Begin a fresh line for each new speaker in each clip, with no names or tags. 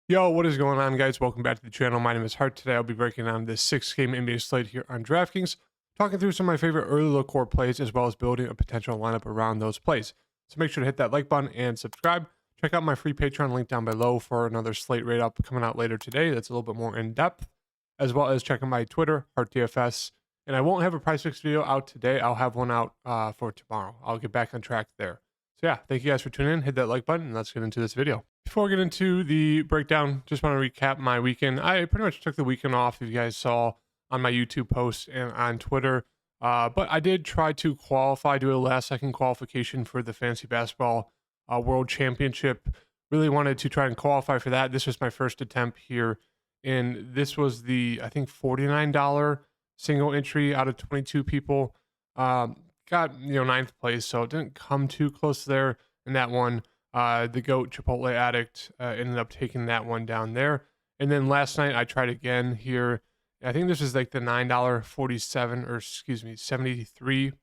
Yo, what is going on, guys? Welcome back to the channel. My name is Hart. Today I'll be breaking down this 6-game NBA slate here on DraftKings, talking through some of my favorite early look core plays, as well as building a potential lineup around those plays. So make sure to hit that like button and subscribe. Check out my free Patreon link down below for another slate rate up coming out later today that's a little bit more in depth, as well as check out my Twitter, Hart DFS. And I won't have a price fix video out today. I'll have one out for tomorrow. I'll get back on track there. So yeah, thank you guys for tuning in. Hit that like button and let's get into this video. Before I get into the breakdown, just want to recap my weekend. I pretty much took the weekend off, if you guys saw on my YouTube post and on Twitter. But I did try to qualify, do a last second qualification for the Fantasy Basketball World Championship. Really wanted to try and qualify for that. This was my first attempt here. And this was the, I think, $49 single entry out of 22 people. Got, ninth place, so it didn't come too close there in that one. The GOAT Chipotle Addict ended up taking that one down there. And then last night I tried again here. I think this is like the $9.47 or excuse me, 73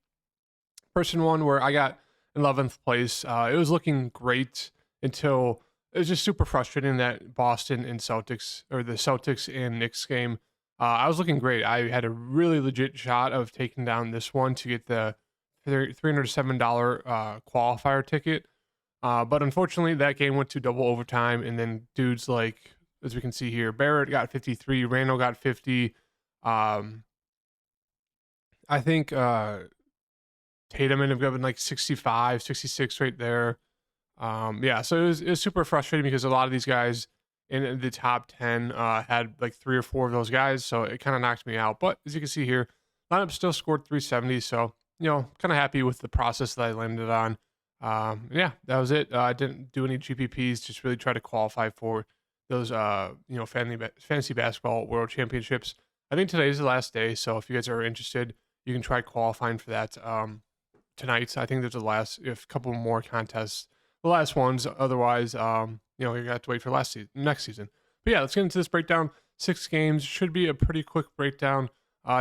person one where I got 11th place. It was looking great until it was just super frustrating that Boston and Celtics, or the Celtics and Knicks game. I was looking great. I had a really legit shot of taking down this one to get the $307 qualifier ticket. But unfortunately, that game went to double overtime, and then dudes like, as we can see here, Barrett got 53, Randall got 50. I think Tatum ended up getting like 65, 66 right there. Yeah, so it was super frustrating because a lot of these guys in the top 10 had like 3 or 4 of those guys, so it kind of knocked me out. But as you can see here, lineup still scored 370, so kind of happy with the process that I landed on. Yeah, that was it. I didn't do any GPPs, just really try to qualify for those, fantasy basketball world championships. I think today is the last day, so if you guys are interested, you can try qualifying for that tonight. I think there's a couple more contests, the last ones. Otherwise, you got to wait for next season. But yeah, let's get into this breakdown. 6 games should be a pretty quick breakdown,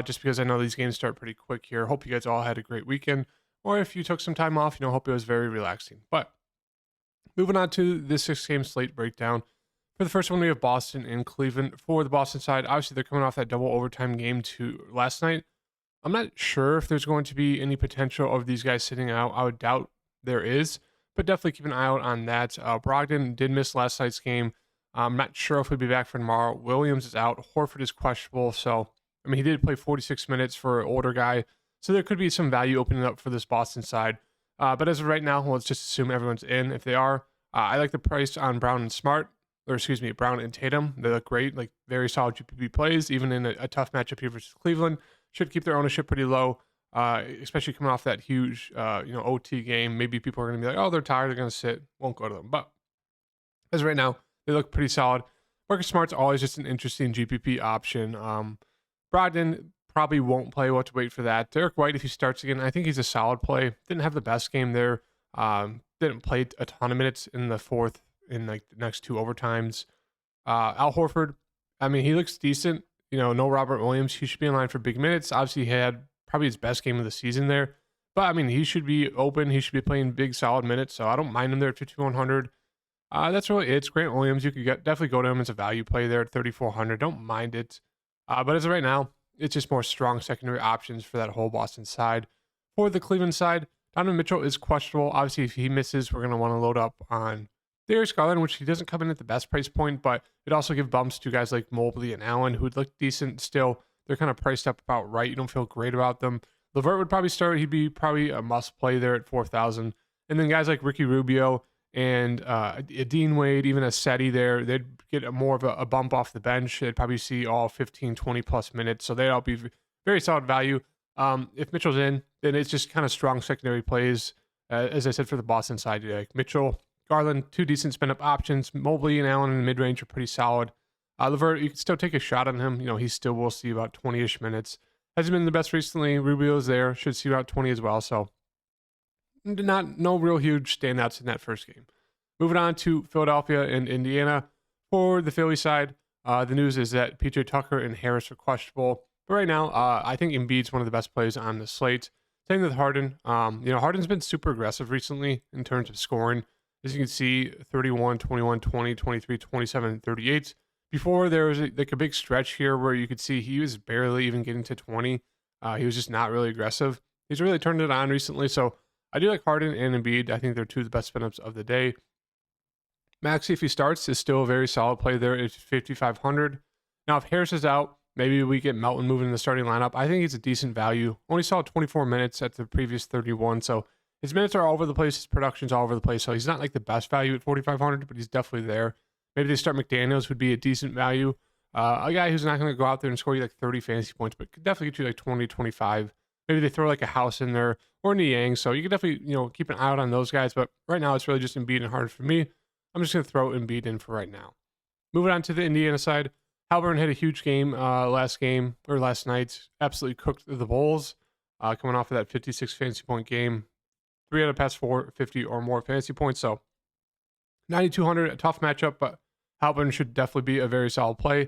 just because I know these games start pretty quick here. Hope you guys all had a great weekend. Or if you took some time off, hope it was very relaxing. But moving on to this 6-game slate breakdown. For the first one, we have Boston and Cleveland. For the Boston side, obviously they're coming off that double overtime game to last night. I'm not sure if there's going to be any potential of these guys sitting out. I would doubt there is, but definitely keep an eye out on that. Brogdon did miss last night's game. I'm not sure if he'll be back for tomorrow. Williams is out. Horford is questionable. So, he did play 46 minutes for an older guy. So there could be some value opening up for this Boston side. But as of right now, let's just assume everyone's in. If they are, I like the price on Brown and Brown and Tatum. They look great, like very solid GPP plays, even in a tough matchup here versus Cleveland. Should keep their ownership pretty low, especially coming off that huge, OT game. Maybe people are going to be like, oh, they're tired, they're going to sit, won't go to them. But as of right now, they look pretty solid. Marcus Smart's always just an interesting GPP option. Brogdon probably won't play. We'll have to wait for that. Derek White, if he starts again, I think he's a solid play. Didn't have the best game there. Didn't play a ton of minutes in the fourth in like the next 2 overtimes. Al Horford, he looks decent. No Robert Williams. He should be in line for big minutes. Obviously, he had probably his best game of the season there. But, he should be open. He should be playing big, solid minutes. So I don't mind him there at 5,100. That's really it. It's Grant Williams. You could definitely go to him as a value play there at 3,400. Don't mind it. But as of right now, it's just more strong secondary options for that whole Boston side. For the Cleveland side, Donovan Mitchell is questionable. Obviously, if he misses, we're going to want to load up on Darius Garland, which he doesn't come in at the best price point, but it also gives bumps to guys like Mobley and Allen, who would look decent still. They're kind of priced up about right. You don't feel great about them. LeVert would probably start. He'd be probably a must play there at 4,000. And then guys like Ricky Rubio and Dean Wade, even a SETI there, they'd get more of a bump off the bench. They'd probably see all 15, 20 plus minutes. So they'd all be very solid value. If Mitchell's in, then it's just kind of strong secondary plays. As I said, for the Boston side, like Mitchell, Garland, 2 decent spin up options. Mobley and Allen in the mid range are pretty solid. LeVert, you can still take a shot on him. He still will see about 20-ish minutes. Hasn't been the best recently. Rubio's there, should see about 20 as well. So no real huge standouts in that first game. Moving on to Philadelphia and Indiana. For the Philly side, the news is that PJ Tucker and Harris are questionable. But right now, I think Embiid's one of the best plays on the slate. Same with Harden. Harden's been super aggressive recently in terms of scoring. As you can see, 31, 21, 20, 23, 27, and 38. Before there was like a big stretch here where you could see he was barely even getting to 20. He was just not really aggressive. He's really turned it on recently. So I do like Harden and Embiid. I think they're two of the best spin-ups of the day. Maxey, if he starts, is still a very solid play there. It's 5,500. Now, if Harris is out, maybe we get Melton moving in the starting lineup. I think he's a decent value. Only saw 24 minutes at the previous 31. So his minutes are all over the place. His production's all over the place. So he's not like the best value at 4,500, but he's definitely there. Maybe they start McDaniels would be a decent value. A guy who's not going to go out there and score you like 30 fantasy points, but could definitely get you like 20, 25. Maybe they throw like a House in there or Niang. So you could definitely, keep an eye out on those guys. But right now, it's really just Embiid and Harden for me. I'm just going to throw Embiid in for right now. Moving on to the Indiana side. Halburn had a huge game last night. Absolutely cooked the Bulls. Coming off of that 56 fantasy point game. 3 out of past 4, 50 or more fantasy points. So 9,200, a tough matchup, but Halburn should definitely be a very solid play.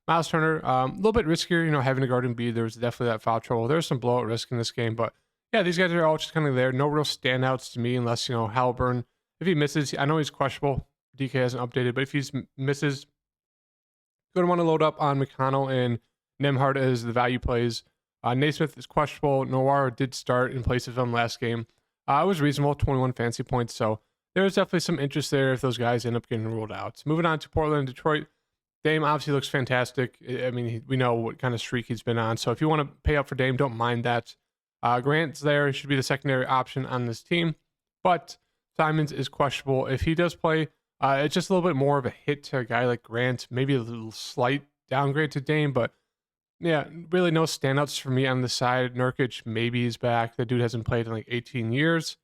Miles Turner, a little bit riskier, having to guard Embiid. There was definitely that foul trouble. There's some blowout risk in this game, but yeah, these guys are all just kind of there. No real standouts to me unless, Halburn, if he misses, I know he's questionable. DK hasn't updated, but if he misses, going to want to load up on McConnell and Nembhard as the value plays. Naismith is questionable. Noir did start in place of him last game. It was reasonable, 21 fantasy points. So there's definitely some interest there if those guys end up getting ruled out. Moving on to Portland and Detroit. Dame obviously looks fantastic. I mean, we know what kind of streak he's been on. So if you want to pay up for Dame, don't mind that. Grant's there. He should be the secondary option on this team. But Simons is questionable. If he does play, it's just a little bit more of a hit to a guy like Grant. Maybe a little slight downgrade to Dame. But yeah, really no standouts for me on the side. Nurkic maybe is back. The dude hasn't played in like 18 years.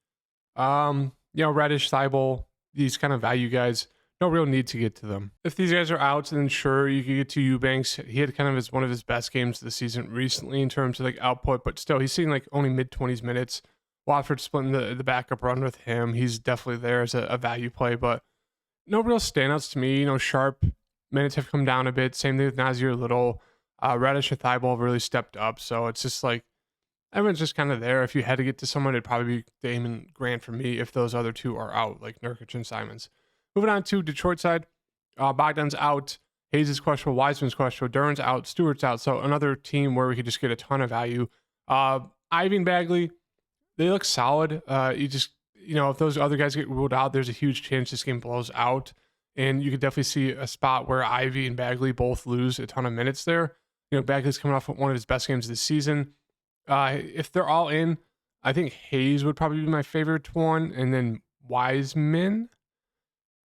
Reddish, Thibault, these kind of value guys, no real need to get to them. If these guys are out, then sure, you could get to Eubanks. He had kind of one of his best games of the season recently in terms of like output, but still, he's seen like only mid-20s minutes. Watford splitting the backup run with him. He's definitely there as a value play, but no real standouts to me. Sharp minutes have come down a bit. Same thing with Nazir Little. Reddish and Thibault have really stepped up, so it's just like everyone's just kind of there. If you had to get to someone, it'd probably be Dame and Grant for me if those other two are out, like Nurkic and Simons. Moving on to Detroit side, Bogdan's out, Hayes is questionable, Wiseman's questionable, Duran's out, Stewart's out. So another team where we could just get a ton of value. Ivy and Bagley, they look solid. If those other guys get ruled out, there's a huge chance this game blows out. And you could definitely see a spot where Ivy and Bagley both lose a ton of minutes there. Bagley's coming off one of his best games this season. If they're all in, I think Hayes would probably be my favorite one, and then Wiseman.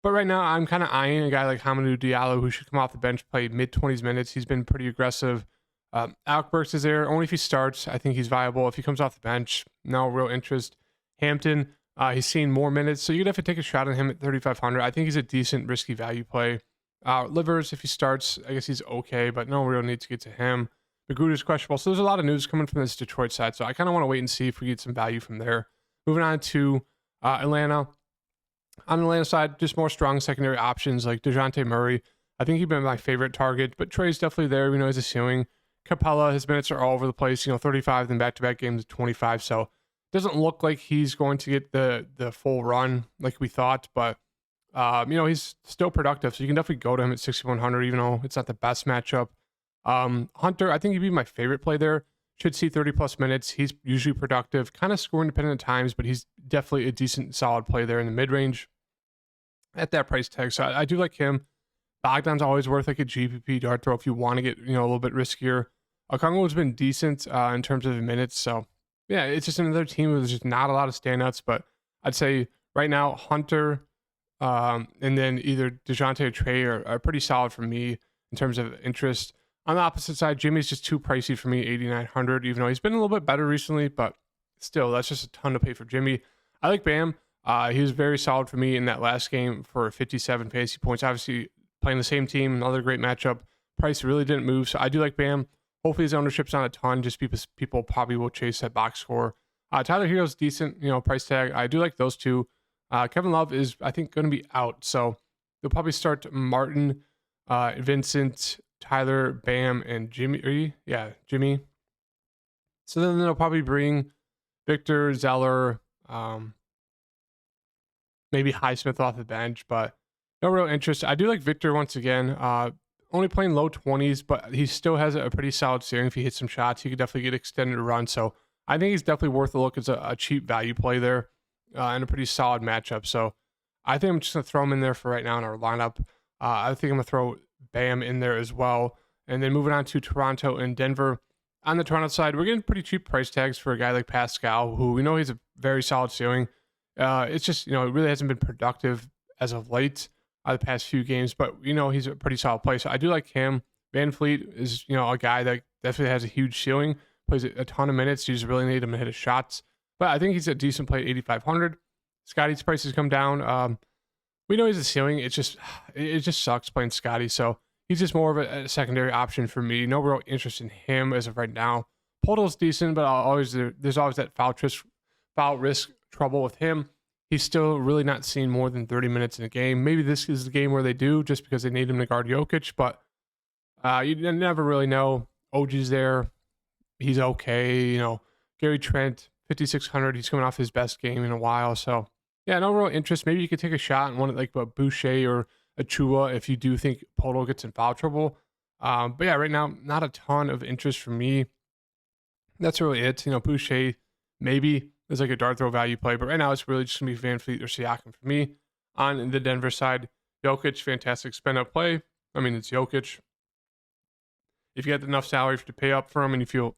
But right now, I'm kind of eyeing a guy like Hamidou Diallo, who should come off the bench, play mid-20s minutes. He's been pretty aggressive. Alec Burks is there. Only if he starts, I think he's viable. If he comes off the bench, no real interest. Hampton, he's seen more minutes, so you'd have to take a shot on him at 3,500. I think he's a decent risky value play. Livers, if he starts, I guess he's okay, but no real need to get to him. Magruder's questionable. So there's a lot of news coming from this Detroit side, so I kind of want to wait and see if we get some value from there. Moving on to Atlanta. On the Atlanta side, just more strong secondary options like DeJounte Murray. I think he'd been my favorite target, but Trey's definitely there. We know he's a ceiling. Capella, his minutes are all over the place. 35, then back-to-back games of 25. So it doesn't look like he's going to get the full run like we thought, but he's still productive. So you can definitely go to him at 6,100, even though it's not the best matchup. Hunter, I think he'd be my favorite play there. Should see 30-plus minutes. He's usually productive, kind of scoring dependent at times, but he's definitely a decent, solid play there in the mid-range at that price tag. So I do like him. Bogdan's always worth like a GPP dart throw if you want to get, a little bit riskier. Okongwu has been decent in terms of minutes. So, yeah, it's just another team where there's just not a lot of standouts. But I'd say right now, Hunter and then either DeJounte or Trey are pretty solid for me in terms of interest. On the opposite side, Jimmy's just too pricey for me, 8,900, even though he's been a little bit better recently, but still, that's just a ton to pay for Jimmy. I like Bam. He was very solid for me in that last game for 57 fantasy points. Obviously, playing the same team, another great matchup. Price really didn't move, so I do like Bam. Hopefully, his ownership's not a ton, just because people probably will chase that box score. Tyler Hero's decent, price tag. I do like those two. Kevin Love is, I think, going to be out, so they'll probably start Martin, Vincent, Tyler, Bam, and Jimmy. Jimmy. So then they'll probably bring Victor, Zeller, maybe Highsmith off the bench, but no real interest. I do like Victor once again. Only playing low 20s, but he still has a pretty solid ceiling. If he hits some shots, he could definitely get extended run. So I think he's definitely worth a look as a cheap value play there, and a pretty solid matchup. So I think I'm just gonna throw him in there for right now in our lineup. I think I'm gonna throw Bam in there as well. And then moving on to Toronto and Denver. On the Toronto side, we're getting pretty cheap price tags for a guy like Pascal, who we know he's a very solid ceiling. It's just, it really hasn't been productive as of late, the past few games, but he's a pretty solid player. So I do like him. Van Fleet is, a guy that definitely has a huge ceiling, plays a ton of minutes. You just really need him to hit his shots. But I think he's a decent play at 8,500. Scotty's prices come down. We know he's a ceiling. It just sucks playing Scotty. So he's just more of a secondary option for me. No real interest in him as of right now. Podol's decent, but there's always that foul risk trouble with him. He's still really not seen more than 30 minutes in a game. Maybe this is the game where they do, just because they need him to guard Jokic, but you never really know. OG's there. He's okay. Gary Trent, 5,600. He's coming off his best game in a while. So, yeah, no real interest. Maybe you could take a shot on one like a Boucher or a Chua if you do think Podol gets in foul trouble. But yeah, right now, not a ton of interest for me. That's really it. Boucher maybe is like a dart throw value play, but right now it's really just gonna be Van Fleet or Siakam for me. On the Denver side, Jokic, fantastic spend up play. I mean, it's Jokic. If you get enough salary to pay up for him and you feel,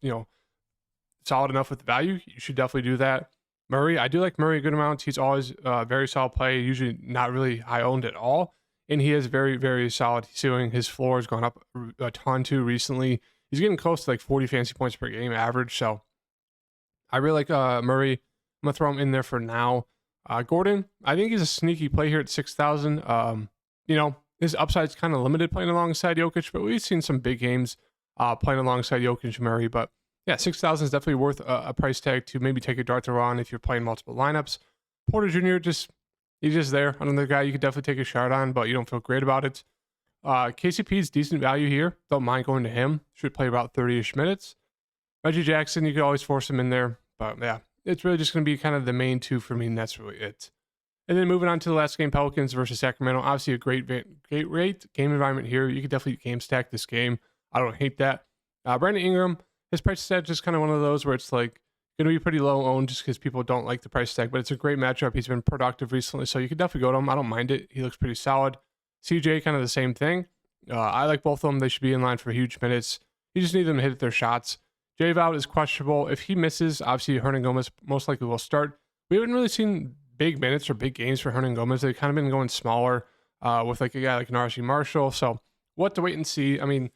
solid enough with the value, you should definitely do that. Murray, I do like Murray a good amount. He's always very solid play, usually not really high owned at all. And he has very, very solid ceiling. His floor has gone up a ton too recently. He's getting close to like 40 fantasy points per game average. So I really like Murray. I'm going to throw him in there for now. Gordon, I think he's a sneaky play here at 6,000. His upside's kind of limited playing alongside Jokic, but we've seen some big games playing alongside Jokic and Murray. But yeah, 6,000 is definitely worth a price tag to maybe take a dart throw on if you're playing multiple lineups. Porter Jr., he's just there. Another guy you could definitely take a shot on, but you don't feel great about it. KCP's decent value here. Don't mind going to him. Should play about 30-ish minutes. Reggie Jackson, you could always force him in there. But yeah, it's really just going to be kind of the main two for me, and that's really it. And then moving on to the last game, Pelicans versus Sacramento. Obviously a great game environment here. You could definitely game stack this game. I don't hate that. Brandon Ingram, his price tag is just kind of one of those where it's like going to be pretty low owned just because people don't like the price tag, but it's a great matchup. He's been productive recently, so you could definitely go to him. I don't mind it. He looks pretty solid. CJ, kind of the same thing. I like both of them. They should be in line for huge minutes. You just need them to hit their shots. J-Vout is questionable. If he misses, obviously Hernangomez most likely will start. We haven't really seen big minutes or big games for Hernangomez. They've kind of been going smaller with like a guy like Narji Marshall. So we'll have to wait and see. I mean,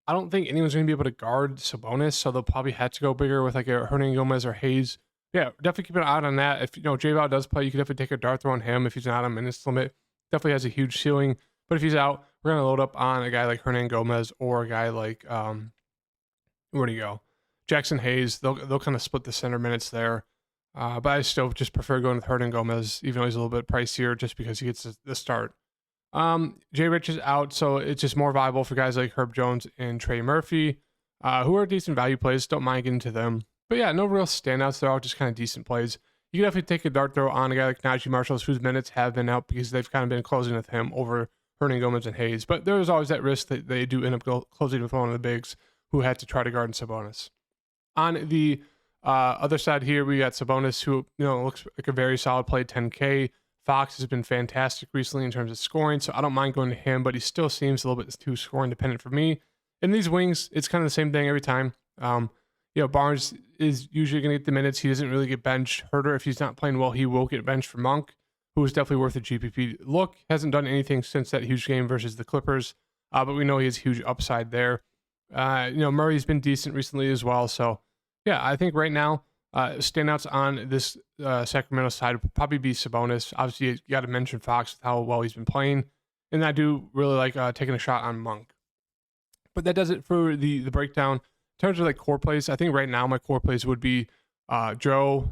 I don't think anyone's going to be able to guard Sabonis, so they'll probably have to go bigger with like a Hernangomez or Hayes. Yeah, definitely keep an eye on that. If J-Vout does play, you can definitely take a dart throw on him if he's not on minutes limit. Definitely has a huge ceiling. But if he's out, we're going to load up on a guy like Hernangomez or a guy like where'd he go? Jackson Hayes. They'll kind of split the center minutes there. But I still just prefer going with Hernangomez, even though he's a little bit pricier, just because he gets the start. Jay Rich is out, so it's just more viable for guys like Herb Jones and Trey Murphy, who are decent value plays. Don't mind getting to them. But yeah, no real standouts. They're all just kind of decent plays. You can definitely take a dart throw on a guy like Najee Marshall, whose minutes have been out because they've kind of been closing with him over Hernangomez and Hayes. But there's always that risk that they do end up closing with one of the bigs who had to try to guard Sabonis. On the other side here, we got Sabonis, who looks like a very solid play, 10K. Fox has been fantastic recently in terms of scoring, so I don't mind going to him, but he still seems a little bit too scoring dependent for me. In these wings, it's kind of the same thing every time. Barnes is usually going to get the minutes. He doesn't really get benched. Herter, if he's not playing well, he will get benched for Monk, who is definitely worth a GPP look. Hasn't done anything since that huge game versus the Clippers, but we know he has huge upside there. Murray's been decent recently as well, so yeah, I think right now, standouts on this Sacramento side would probably be Sabonis. Obviously, you got to mention Fox with how well he's been playing, and I do really like taking a shot on Monk. But that does it for the breakdown. In terms of like core plays, I think right now my core plays would be Embiid,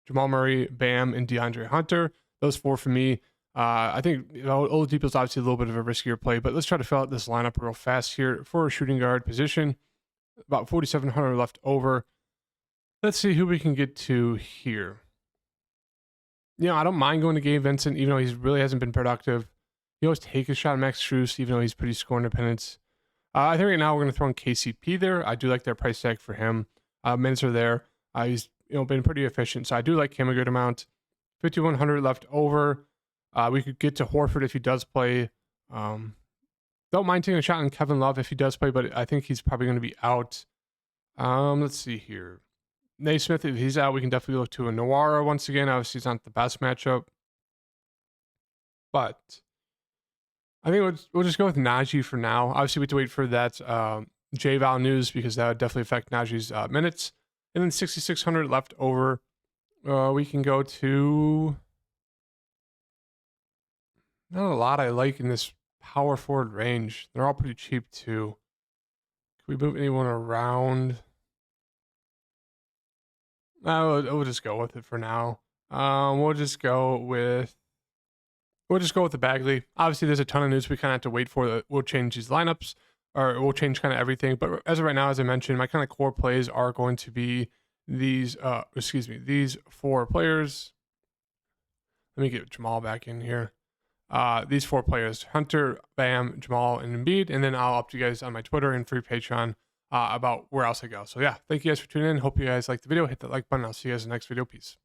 Jamal Murray, Bam, and DeAndre Hunter. Those four for me. I think Oladipo is obviously a little bit of a riskier play, but let's try to fill out this lineup real fast here for a shooting guard position. About 4,700 left over. Let's see who we can get to here. I don't mind going to Gabe Vincent, even though he really hasn't been productive. He always take a shot at Max Strus, even though he's pretty score independent. I think right now we're going to throw in KCP there. I do like their price tag for him. Minutes are there. He's been pretty efficient, so I do like him a good amount. 5,100 left over. We could get to Horford if he does play. Don't mind taking a shot on Kevin Love if he does play, but I think he's probably going to be out. Let's see here. Naismith, if he's out, we can definitely look to a Noara once again. Obviously, it's not the best matchup, but I think we'll just go with Najee for now. Obviously, we have to wait for that J-Val news because that would definitely affect Najee's minutes. And then 6,600 left over. We can go to... Not a lot I like in this power forward range. They're all pretty cheap too. Can we move anyone around? We'll just go with it for now. We'll just go with the Bagley. Obviously, there's a ton of news we kind of have to wait for. We'll change these lineups, or we'll change kind of everything. But as of right now, as I mentioned, my kind of core plays are going to be these. These 4 players. Let me get Jamal back in here. These 4 players: Hunter, Bam, Jamal, and Embiid. And then I'll update you guys on my Twitter and free Patreon about where else I go. So yeah, thank you guys for tuning in. Hope you guys liked the video. Hit that like button. I'll see you guys in the next video. Peace.